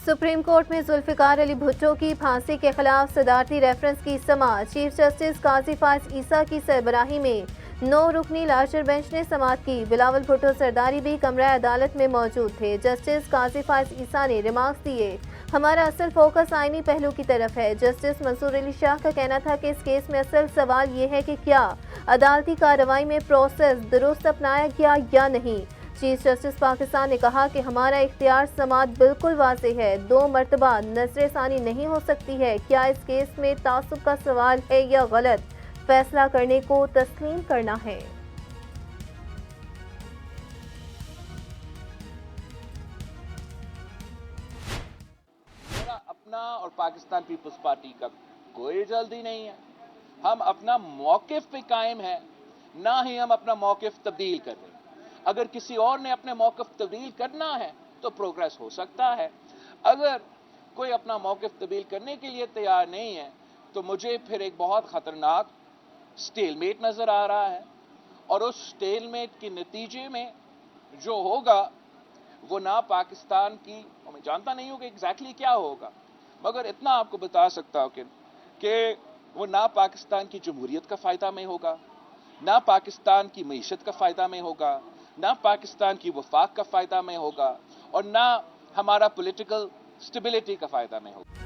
Supreme court में जुल्फिकार अली भुट्टो की फांसी के खिलाफ सदारती रेफरेंस की समाअत। चीफ जस्टिस काजी फायज ईसा की सरबराही में 9 रुकनी लार्जर बेंच ने समाअत की। बिलावल भुट्टो सरदारी भी कमरा अदालत में मौजूद थे। जस्टिस काजी फायज ईसा ने रिमार्क्स दिए, हमारा असल फोकस आईनी पहलू की तरफ है। जस्टिस मंसूर अली शाह का कहना था कि इस केस में असल सवाल ये है कि क्या अदालती कार्रवाई में प्रोसेस दुरुस्त अपनाया गया या नहीं। चीफ जस्टिस पाकिस्तान ने कहा कि हमारा इख्तियार समाअत बिल्कुल वाज़ेह है, 2 मरतबा नजरसानी नहीं हो सकती है। क्या इस केस में तासुब का सवाल है या गलत, फैसला करने को तस्लीम करना है। अपना और पाकिस्तान पीपल्स पार्टी का कोई जल्दी नहीं है। हम अपना मौकिफ पे कायम है, ना ही हम अपना मौकिफ तब्दील कर रहे हैं। अगर किसी और ने अपने मौकिफ तब्दील करना है तो प्रोग्रेस हो सकता है। अगर कोई अपना मौकिफ तब्दील करने के लिए तैयार नहीं है तो मुझे फिर एक बहुत खतरनाक स्टेलमेट नजर आ रहा है, और उस स्टेलमेट के नतीजे में जो होगा वो ना पाकिस्तान की, मैं जानता नहीं हूं कि एग्जैक्टली क्या होगा, मगर इतना आपको बता सकता हूं कि वो ना पाकिस्तान की जमहूरियत का फायदा में होगा, ना पाकिस्तान की मईशत का फायदा में होगा, ना पाकिस्तान की वफाक का फायदा में होगा, और ना हमारा पॉलिटिकल स्टेबिलिटी का फायदा में होगा।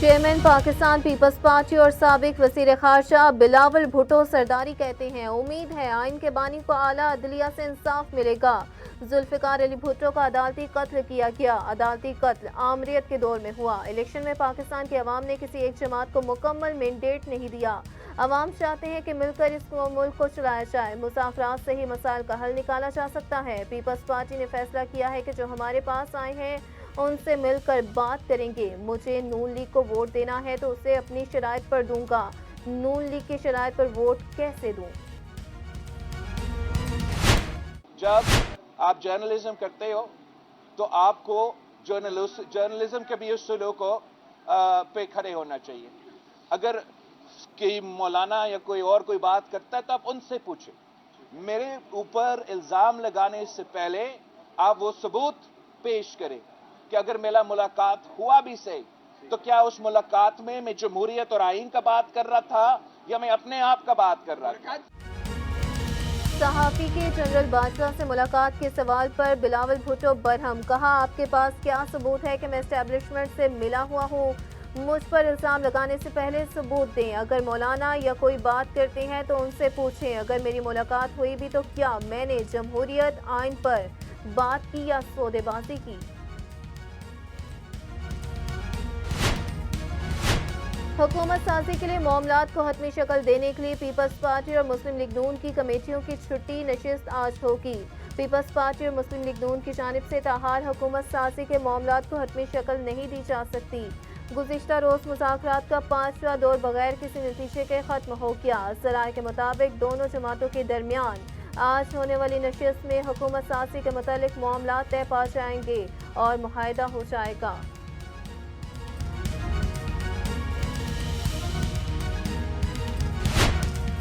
चेयरमैन पाकिस्तान पीपल्स पार्टी और साबिक वज़ीर ख़ारजा बिलावल भुट्टो सरदारी कहते हैं, उम्मीद है आइन के बानी को आला अदलिया से इंसाफ मिलेगा। जुल्फिकार अली भुट्टो का अदालती कत्ल किया गया। अदालती कत्ल आमरीत के दौर में हुआ। इलेक्शन में पाकिस्तान की अवाम ने किसी एक जमात को मुकम्मल मैंडेट नहीं दिया। अवाम चाहते हैं कि मिलकर इस मुल्क को चलाया जाए, मुज़ाकरात से ही मसाइल का हल निकाला जा सकता है। पीपल्स पार्टी ने फैसला किया है कि जो हमारे पास आए हैं उनसे मिलकर बात करेंगे। मुझे नून लीग को वोट देना है तो उसे अपनी शराइत पर दूंगा, नून लीग की शराइत पर वोट कैसे दूं। जब आप जर्नलिज्म करते हो तो आपको जर्नलिज्म के भी उसूलों को पे खड़े होना चाहिए। अगर कोई मौलाना या कोई और कोई बात करता है तो आप उनसे पूछें। मेरे ऊपर इल्जाम लगाने से पहले आप वो सबूत पेश करें कि अगर मेरा मुलाकात हुआ भी सही तो क्या उस मुलाकात में मैं जमहूरियत और आइन का बात कर रहा था या मैं अपने आप का बात कर रहा था। सहाफी के जनरल बाजवा से मुलाकात के सवाल पर बिलावल भुट्टो बरहम, कहा आपके पास क्या सबूत है कि मैं एस्टेब्लिशमेंट से मिला हुआ हूँ। मुझ पर इल्जाम लगाने से पहले सबूत दें। अगर मौलाना या कोई बात करते हैं तो उनसे पूछें। अगर मेरी मुलाकात हुई भी तो क्या मैंने जमहूरियत आइन पर बात की या सौदेबाजी की। हुकूमत साजी के लिए मामलात को हतमी शक्ल देने के लिए पीपल्स पार्टी और मुस्लिम लीग नून की कमेटियों की छुट्टी नशिस्त आज होगी। पीपल्स पार्टी और मुस्लिम लीग नून की जानिब से ताहार हुकूमत साजी के मामलात को हतमी शक्ल नहीं दी जा सकती। गुज़िश्ता रोज़ मुज़ाकरात का 5वां दौर बगैर किसी नतीजे के खत्म हो गया। ज़राए के मुताबिक दोनों जमातों के दरमियान आज होने वाली नशिस्त में हुकूमत साजी के मुतालिक मामलात तय पा जाएंगे और मुआहिदा हो जाएगा।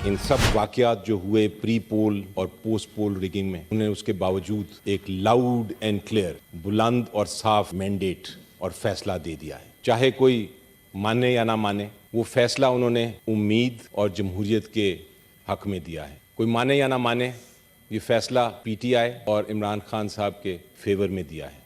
इन सब वाकयात जो हुए प्री पोल और पोस्ट पोल रिगिंग में, उन्हें उसके बावजूद एक लाउड एंड क्लियर, बुलंद और साफ मैंडेट और फैसला दे दिया है। चाहे कोई माने या ना माने, वो फैसला उन्होंने उम्मीद और जमहूरियत के हक में दिया है। कोई माने या ना माने, ये फैसला पीटीआई और इमरान खान साहब के फेवर में दिया है।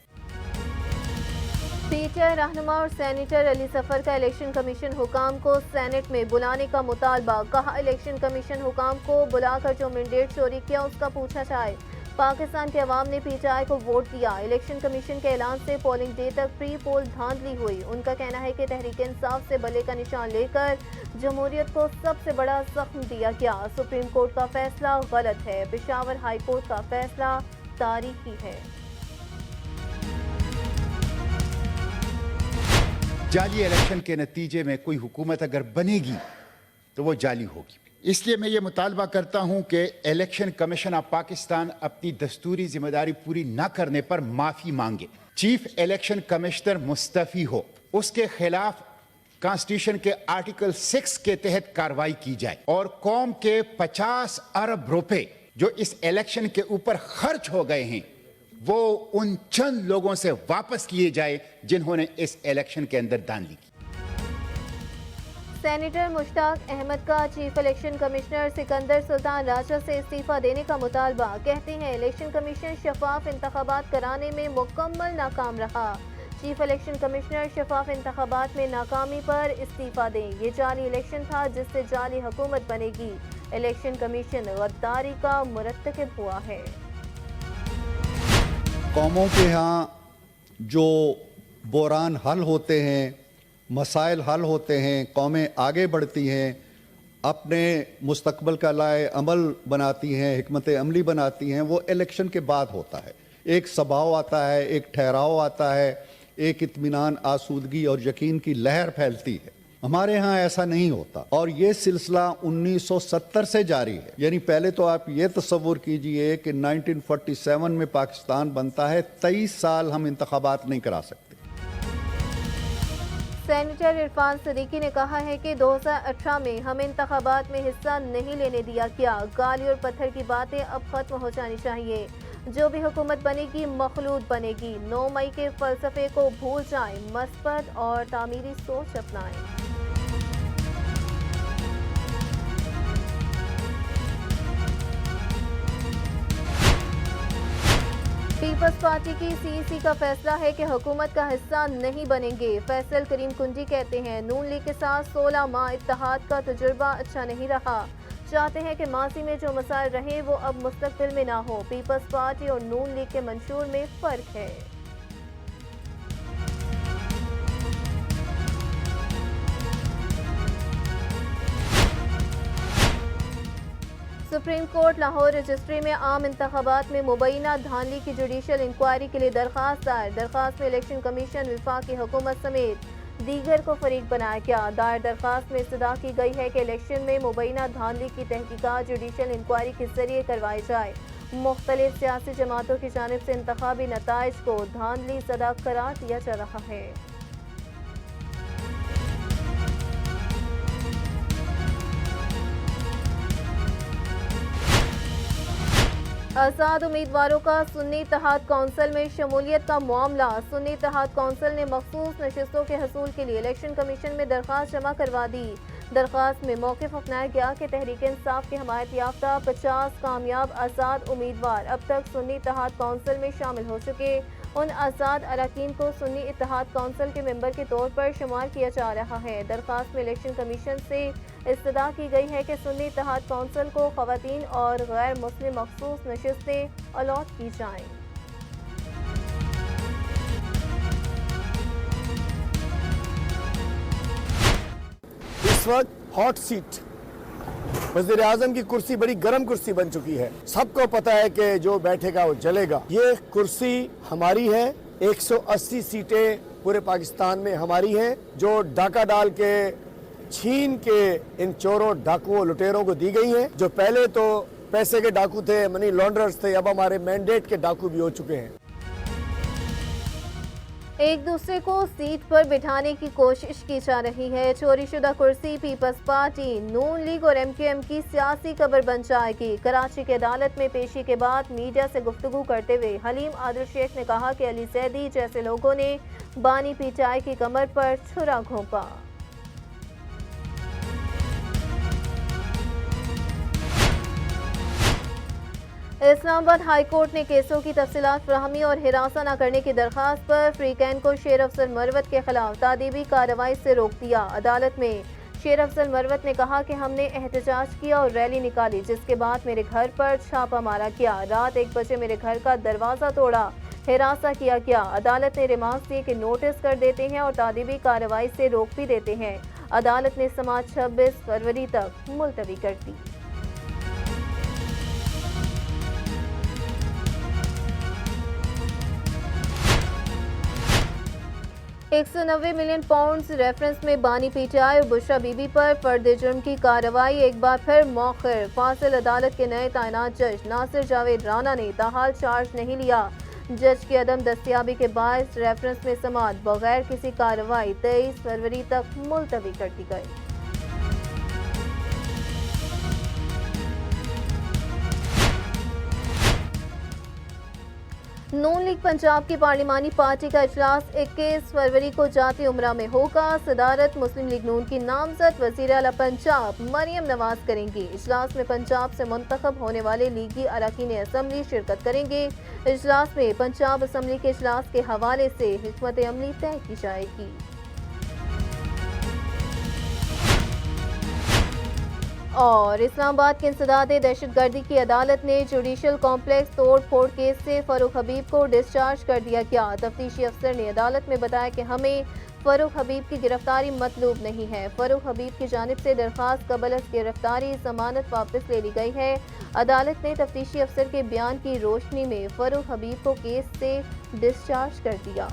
पीटीआई रहनुमा और सेनेटर अली सफर का इलेक्शन कमीशन हुकाम को सेनेट में बुलाने का मुतालबा। कहा इलेक्शन कमीशन हुकाम को बुलाकर जो मैंडेट चोरी किया उसका पूछा जाए। पाकिस्तान के अवाम ने पीटीआई को वोट दिया। इलेक्शन कमीशन के ऐलान से पोलिंग डे तक प्री पोल धांधली हुई। उनका कहना है कि तहरीक इंसाफ से बल्ले का निशान लेकर जमहूरियत को सबसे बड़ा जख्म दिया गया। सुप्रीम कोर्ट का फैसला गलत है। पेशावर हाई कोर्ट का फैसला तारीखी है। जाली इलेक्शन के नतीजे में कोई हुकूमत अगर बनेगी तो वो जाली होगी। इसलिए मैं ये मुतालबा करता हूं कि इलेक्शन कमीशन ऑफ पाकिस्तान अपनी दस्तूरी जिम्मेदारी पूरी न करने पर माफी मांगे। चीफ इलेक्शन कमिश्नर मुस्तफी हो, उसके खिलाफ कॉन्स्टिट्यूशन के आर्टिकल 6 के तहत कार्रवाई की जाए और कौम के 50 अरब रुपए जो इस इलेक्शन के ऊपर खर्च हो गए हैं वो उन चंद लोगों से वापस लिए जाए जिन्होंने इस इलेक्शन के अंदर धांधली की। सेनेटर मुश्ताक अहमद का chief election commissioner Sikandar Sultan Raja से इस्तीफा देने का मुतालबा। कहते हैं इलेक्शन कमीशन शफाफ इंतखाबात कराने में मुकम्मल नाकाम रहा। चीफ इलेक्शन कमिश्नर शफाफ इंतखाबात में नाकामी पर इस्तीफा दें। ये जाली इलेक्शन था जिससे जाली हुकूमत बनेगी। इलेक्शन कमीशन गद्दारी का मुरतकिब हुआ है। कौमों के यहाँ जो बहरान हल होते हैं, मसाइल हल होते हैं, कौमें आगे बढ़ती हैं, अपने मुस्तकबिल का लाए अमल बनाती हैं, हिकमत अमली बनाती हैं, वो इलेक्शन के बाद होता है। एक सबाव आता है, एक ठहराव आता है, एक इत्मीनान, आसूदगी और यकीन की लहर फैलती है। हमारे यहाँ ऐसा नहीं होता और ये सिलसिला 1970 से जारी है। यानी पहले तो आप ये तस्वुर कीजिए कि 1947 में पाकिस्तान बनता है, 23 साल हम इंतखाबात नहीं करा सकते। सेनेटर इरफान सिद्दीकी ने कहा है कि 2018 में हमें इंतखाबात में हिस्सा नहीं लेने दिया गया। गाली और पत्थर की बातें अब खत्म हो जानी चाहिए। जो भी हुकूमत बनेगी मखलूत बनेगी। 9 मई के फलसफे को भूल जाएं, मस्बत और तामीरी सोच अपनाएं। पीपल्स पार्टी की सीईसी का फैसला है कि हुकूमत का हिस्सा नहीं बनेंगे। फैसल करीम कुंजी कहते हैं नून लीग के साथ 16 माह इत्तेहाद का तजुर्बा अच्छा नहीं रहा। चाहते हैं कि माजी में जो मसाइल रहे वो अब मुस्तकबिल में ना हो। पीपल्स पार्टी और नून लीग के मंशूर में फर्क है। सुप्रीम कोर्ट लाहौर रजिस्ट्री में आम इंतखाबात में मुबैना धांधली की जुडिशल इंक्वायरी के लिए दरख्वास्त दायर। दरख्वास्त में इलेक्शन कमीशन, वफाकी हुकूमत समेत दीगर को फरीक बनाया गया। दायर दरख्वास्त में इस्तदा की गई है कि इलेक्शन में मुबैना धांधली की तहकीकात जुडिशल इंक्वायरी के जरिए करवाई जाए। मुख्तलिफ सियासी जमातों की जानिब से इंतखाबी नताइज को धांधली ज़दा करार दिया जा रहा है। आज़ाद उम्मीदवारों का सुन्नी इत्तेहाद कौंसिल में शमूलियत का मामला। सुन्नी इत्तेहाद कौंसिल ने मखसूस नशिस्तों के हसूल के लिए इलेक्शन कमीशन में दरख्वास्त जमा करवा दी। दरख्वास्त में मौक़िफ़ अपनाया गया कि तहरीक इंसाफ की हमायत याफ्ता 50 कामयाब आज़ाद उम्मीदवार अब तक सुन्नी इत्तेहाद कौंसिल में शामिल हो चुके। उन आज़ाद अरकान को सुन्नी इत्तेहाद कौंसिल के मेंबर के तौर पर शुमार किया जा रहा है। दरख्वास्त में इलेक्शन कमीशन से इस्तदा की गई है कि सुन्नी इत्तेहाद कौंसिल को ख़वातीन और गैर मुस्लिम मखसूस नशिस्तें अलॉट की जाएँ। इस वक्त हॉट सीट वज़ीर आज़म की कुर्सी बड़ी गर्म कुर्सी बन चुकी है। सबको पता है कि जो बैठेगा वो जलेगा। ये कुर्सी हमारी है। 180 सीटें पूरे पाकिस्तान में हमारी हैं, जो डाका डाल के छीन के इन चोरों, डाकुओं, लुटेरों को दी गई हैं। जो पहले तो पैसे के डाकू थे, मनी लॉन्ड्रर्स थे, अब हमारे मैंडेट के डाकू भी हो चुके हैं। एक दूसरे को सीट पर बिठाने की कोशिश की जा रही है। चोरीशुदा कुर्सी पीपल्स पार्टी, नून लीग और MQM की सियासी कब्र बन जाएगी। कराची की अदालत में पेशी के बाद मीडिया से गुफ्तगू करते हुए हलीम आदिल शेख ने कहा कि अली जैदी जैसे लोगों ने बानी PTI की कमर पर छुरा घोंपा। इस्लामाबाद हाई कोर्ट ने केसों की तफसीलात फराहमी और हिरासा न करने की दरख्वास्त पर फ्रीकैन को शेर अफजल मरवत के खिलाफ तादीबी कार्रवाई से रोक दिया। अदालत में शेर अफजल मरवत ने कहा कि हमने एहतजाज किया और रैली निकाली, जिसके बाद मेरे घर पर छापा मारा गया। रात 1 बजे मेरे घर का दरवाज़ा तोड़ा, हिरासा किया गया। अदालत ने रिमांड दिए कि नोटिस कर देते हैं और तादीबी कार्रवाई से रोक भी देते हैं। अदालत ने समाअत 26 फरवरी तक मुलतवी कर दी। 190 मिलियन पाउंड्स रेफरेंस में बानी PTI और बुशरा बीबी पर फर्द जुर्म की कार्रवाई एक बार फिर मौखर। फासिल अदालत के नए तैनात जज नासिर जावेद राना ने ताहाल चार्ज नहीं लिया। जज की अदम दस्तियाबी के बायस रेफरेंस में समाअत बगैर किसी कार्रवाई 23 फरवरी तक मुलतवी कर दी गई। नून लीग पंजाब की पार्लिमानी पार्टी का इजलास 21 फरवरी को जाती उम्रा में होगा। सदारत मुस्लिम लीग नून की नामजद वज़ीर आला पंजाब मरियम नवाज करेंगी। इजलास में पंजाब से मुंतखब होने वाले लीगी अरकान असम्बली शिरकत करेंगे। इजलास में पंजाब असम्बली के इजलास के हवाले से हिकमत अमली तय की जाएगी। और इस्लामाबाद के इंसदाद दहशतगर्दी की अदालत ने जुडिशल कॉम्प्लेक्स तोड़ फोड़ केस से फरूख हबीब को डिस्चार्ज कर दिया गया। तफ्तीशी अफसर ने अदालत में बताया कि हमें फरूख हबीब की गिरफ्तारी मतलूब नहीं है। फरूख हबीब की जानिब से दरख्वास्त कबल गिरफ्तारी जमानत वापस ले ली गई है। अदालत ने तफ्तीशी अफसर के बयान की रोशनी में फरूख हबीब को केस से डिस्चार्ज कर दिया।